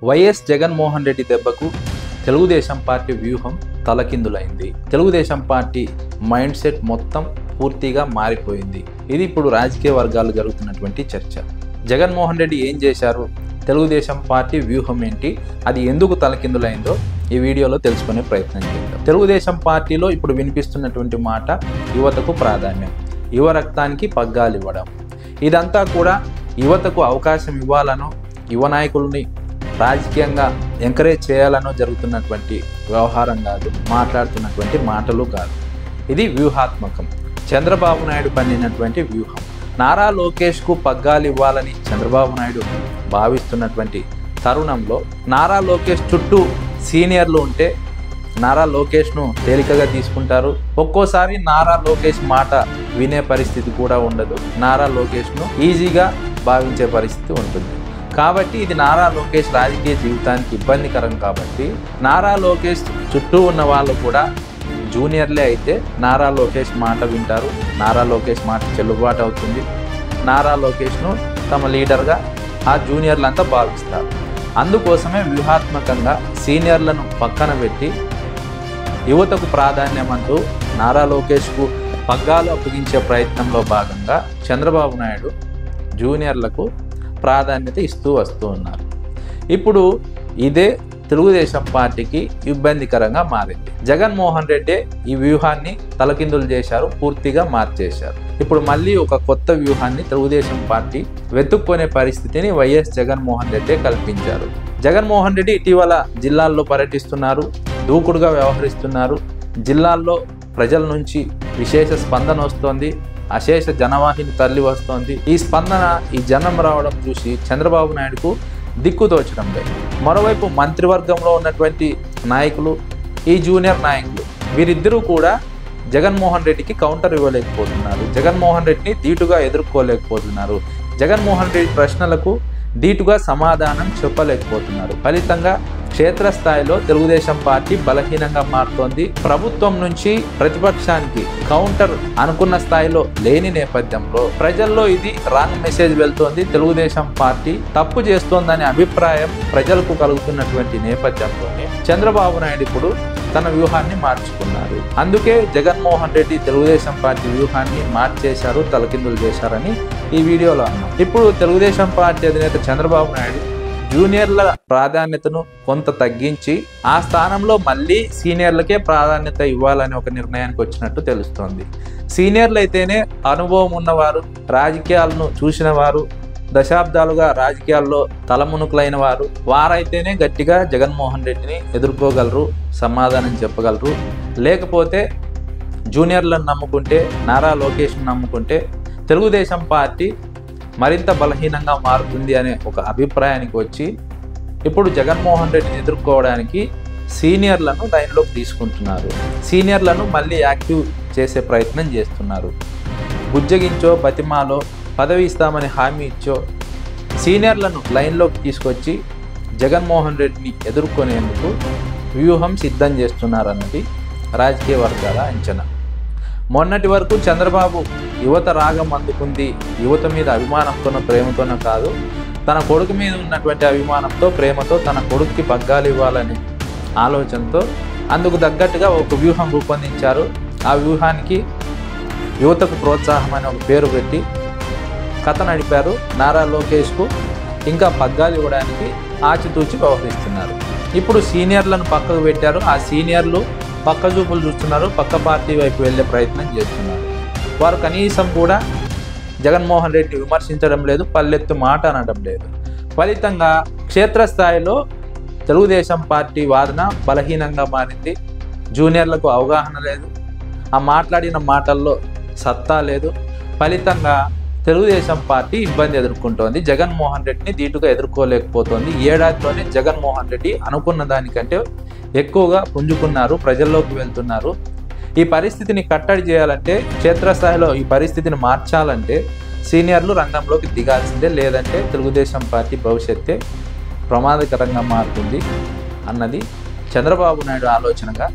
YS Jaganmohan Reddy దెబ్బకు Telugu Desam party వ్యూహం తలకిందులైంది. Telugu Desam party mind set మొత్తం పూర్తిగా మారిపోయింది. ఇది ఇప్పుడు రాజకీయ వర్గాలు జరుగుతున్నటువంటి చర్చ. జగన్మోహన్ రెడ్డి ఏం చేశారు, తెలుగుదేశం పార్టీ వ్యూహం ఏంటి, అది ఎందుకు తలకిందులైందో ఈ వీడియోలో తెలుసుకునే ప్రయత్నం చేద్దాం. తెలుగుదేశం పార్టీలో ఇప్పుడు వినిపిస్తున్నటువంటి మాట యువతకు ప్రాధాన్యం, యువ రక్తానికి పగ్గాలు ఇవ్వడం. ఇదంతా కూడా యువతకు అవకాశం ఇవ్వాలనో, యువ నాయకుల్ని రాజకీయంగా ఎంకరేజ్ చేయాలనో జరుగుతున్నటువంటి వ్యవహారం కాదు, మాట్లాడుతున్నటువంటి మాటలు కాదు. ఇది వ్యూహాత్మకం. చంద్రబాబు నాయుడు పన్నినటువంటి వ్యూహం. నారా లోకేష్కు పగ్గాలు ఇవ్వాలని చంద్రబాబు నాయుడు భావిస్తున్నటువంటి తరుణంలో నారా లోకేష్ చుట్టూ సీనియర్లు ఉంటే నారా లోకేష్ను తేలికగా తీసుకుంటారు. ఒక్కోసారి నారా లోకేష్ మాట వినే పరిస్థితి కూడా ఉండదు. నారా లోకేష్ను ఈజీగా భావించే పరిస్థితి ఉంటుంది. కాబట్టి ఇది నారా లోకేష్ రాజకీయ జీవితానికి ఇబ్బందికరం. కాబట్టి నారా లోకేష్ చుట్టూ ఉన్న వాళ్ళు కూడా జూనియర్లే అయితే నారా లోకేష్ మాట వింటారు. నారా లోకేష్ మాట చెల్లుబాటు అవుతుంది. నారా లోకేష్ను తమ లీడర్గా ఆ జూనియర్లంతా భావిస్తారు. అందుకోసమే వ్యూహాత్మకంగా సీనియర్లను పక్కన పెట్టి యువతకు ప్రాధాన్యం అంటూ నారా లోకేష్కు పగ్గాలు అప్పగించే ప్రయత్నంలో భాగంగా చంద్రబాబు నాయుడు జూనియర్లకు ప్రాధాన్యత ఇస్తూ వస్తూ ఉన్నారు. ఇప్పుడు ఇదే తెలుగుదేశం పార్టీకి ఇబ్బందికరంగా మారింది. జగన్మోహన్ రెడ్డి ఈ వ్యూహాన్ని తలకిందులు చేశారు, పూర్తిగా మార్చేశారు. ఇప్పుడు మళ్ళీ ఒక కొత్త వ్యూహాన్ని తెలుగుదేశం పార్టీ వెతుక్కునే పరిస్థితిని వైఎస్ జగన్మోహన్ రెడ్డి కల్పించారు. జగన్మోహన్ రెడ్డి ఇటీవల జిల్లాల్లో పర్యటిస్తున్నారు, దూకుడుగా వ్యవహరిస్తున్నారు. జిల్లాల్లో ప్రజల నుంచి విశేష స్పందన వస్తోంది, అశేష జనవాహిని తరలి వస్తోంది. ఈ స్పందన, ఈ జనం రావడం చూసి చంద్రబాబు నాయుడుకు దిక్కుతోచడం లేదు. మరోవైపు మంత్రివర్గంలో ఉన్నటువంటి నాయకులు, ఈ జూనియర్ నాయకులు, వీరిద్దరూ కూడా జగన్మోహన్ రెడ్డికి కౌంటర్ ఇవ్వలేకపోతున్నారు. జగన్మోహన్ రెడ్డిని ధీటుగా ఎదుర్కోలేకపోతున్నారు. జగన్మోహన్ రెడ్డి ప్రశ్నలకు ధీటుగా సమాధానం చెప్పలేకపోతున్నారు. ఫలితంగా క్షేత్రస్థాయిలో తెలుగుదేశం పార్టీ బలహీనంగా మారుతోంది. ప్రభుత్వం నుంచి ప్రతిపక్షానికి కౌంటర్ అనుకున్న స్థాయిలో లేని నేపథ్యంలో ప్రజల్లో ఇది రాంగ్ మెసేజ్ వెళ్తోంది. తెలుగుదేశం పార్టీ తప్పు చేస్తోందనే అభిప్రాయం ప్రజలకు కలుగుతున్నటువంటి నేపథ్యంలోనే చంద్రబాబు నాయుడు ఇప్పుడు తన వ్యూహాన్ని మార్చుకున్నారు. అందుకే జగన్మోహన్ రెడ్డి తెలుగుదేశం పార్టీ వ్యూహాన్ని మార్చేశారు, తలకిందులు చేశారని ఈ వీడియోలో అన్నాం. ఇప్పుడు తెలుగుదేశం పార్టీ అధినేత చంద్రబాబు నాయుడు జూనియర్ల ప్రాధాన్యతను కొంత తగ్గించి ఆ స్థానంలో మళ్ళీ సీనియర్లకే ప్రాధాన్యత ఇవ్వాలని ఒక నిర్ణయానికి వచ్చినట్టు తెలుస్తోంది. సీనియర్లు అయితేనే అనుభవం ఉన్నవారు, రాజకీయాలను చూసిన వారు, దశాబ్దాలుగా రాజకీయాల్లో తలమునుకులైన వారు, వారైతేనే గట్టిగా జగన్మోహన్ రెడ్డిని ఎదుర్కోగలరు, సమాధానం చెప్పగలరు. లేకపోతే జూనియర్లను నమ్ముకుంటే, నారా లోకేష్ను నమ్ముకుంటే తెలుగుదేశం పార్టీ మరింత బలహీనంగా మారుతుంది అనే ఒక అభిప్రాయానికి వచ్చి ఇప్పుడు జగన్మోహన్ రెడ్డిని ఎదుర్కోవడానికి సీనియర్లను లైన్లోకి తీసుకుంటున్నారు. సీనియర్లను మళ్ళీ యాక్టివ్ చేసే ప్రయత్నం చేస్తున్నారు. బుజ్జగించో, బతిమాలో, పదవి ఇస్తామని హామీ ఇచ్చో సీనియర్లను లైన్లోకి తీసుకొచ్చి జగన్మోహన్ రెడ్డిని ఎదుర్కొనేందుకు వ్యూహం సిద్ధం చేస్తున్నారన్నది రాజకీయ వర్గాల అంచనా. మొన్నటి వరకు చంద్రబాబు యువత రాగం అందుకుంది, యువత మీద అభిమానంతోనో ప్రేమతోనో కాదు, తన కొడుకు మీద ఉన్నటువంటి అభిమానంతో, ప్రేమతో తన కొడుకుకి పగ్గాలు ఇవ్వాలనే ఆలోచనతో అందుకు తగ్గట్టుగా ఒక వ్యూహం రూపొందించారు. ఆ వ్యూహానికి యువతకు ప్రోత్సాహం అని ఒక పేరు పెట్టి కథ నడిపారు. నారా లోకేష్కు ఇంకా పగ్గాలు ఇవ్వడానికి ఆచితూచి వ్యవహరిస్తున్నారు. ఇప్పుడు సీనియర్లను పక్కకు పెట్టారు. ఆ సీనియర్లు పక్క చూపులు చూస్తున్నారు, పక్క పార్టీ వైపు వెళ్ళే ప్రయత్నం చేస్తున్నారు. వారు కనీసం కూడా జగన్మోహన్ రెడ్డిని విమర్శించడం లేదు, పల్లెత్తు మాట అనడం లేదు. ఫలితంగా క్షేత్రస్థాయిలో తెలుగుదేశం పార్టీ వాదన బలహీనంగా మారింది. జూనియర్లకు అవగాహన లేదు, ఆ మాట్లాడిన మాటల్లో సత్తా లేదు. ఫలితంగా తెలుగుదేశం పార్టీ ఇబ్బంది ఎదుర్కొంటోంది. జగన్మోహన్ రెడ్డిని ధీటుగా ఎదుర్కోలేకపోతోంది. ఏడాదిలోనే జగన్మోహన్ రెడ్డి అనుకున్న దానికంటే ఎక్కువగా పుంజుకున్నారు, ప్రజల్లోకి వెళ్తున్నారు. ఈ పరిస్థితిని కట్టడి చేయాలంటే, క్షేత్రస్థాయిలో ఈ పరిస్థితిని మార్చాలంటే సీనియర్లు రంగంలోకి దిగాల్సిందే. లేదంటే తెలుగుదేశం పార్టీ భవిష్యత్తే ప్రమాదకరంగా మారుతుంది అన్నది చంద్రబాబు నాయుడు ఆలోచనగా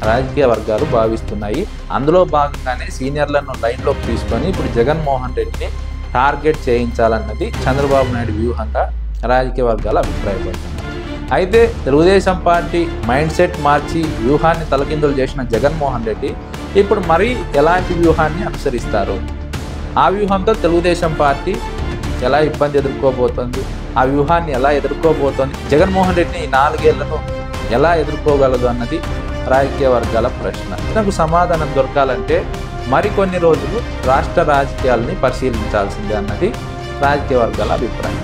రాజకీయ వర్గాలు భావిస్తున్నాయి. అందులో భాగంగానే సీనియర్లను లైన్లోకి తీసుకొని ఇప్పుడు జగన్మోహన్ రెడ్డిని టార్గెట్ చేయించాలన్నది చంద్రబాబు నాయుడు వ్యూహంగా రాజకీయ వర్గాలు అభిప్రాయపడుతున్నారు. అయితే తెలుగుదేశం పార్టీ మైండ్ సెట్ మార్చి వ్యూహాన్ని తలకిందులు చేసిన జగన్మోహన్ రెడ్డి ఇప్పుడు మరీ ఎలాంటి వ్యూహాన్ని అనుసరిస్తారు, ఆ వ్యూహంతో తెలుగుదేశం పార్టీ ఎలా ఇబ్బంది ఎదుర్కోబోతోంది, ఆ వ్యూహాన్ని ఎలా ఎదుర్కోబోతోంది, జగన్మోహన్ రెడ్డిని ఈ 4 ఏళ్లను ఎలా ఎదుర్కోగలదు అన్నది రాజకీయ వర్గాల ప్రశ్న. నాకు సమాధానం దొరకాలంటే మరికొన్ని రోజులు రాష్ట్ర రాజకీయాలని పరిశీలించాల్సిందే అన్నది రాజకీయ వర్గాల అభిప్రాయం.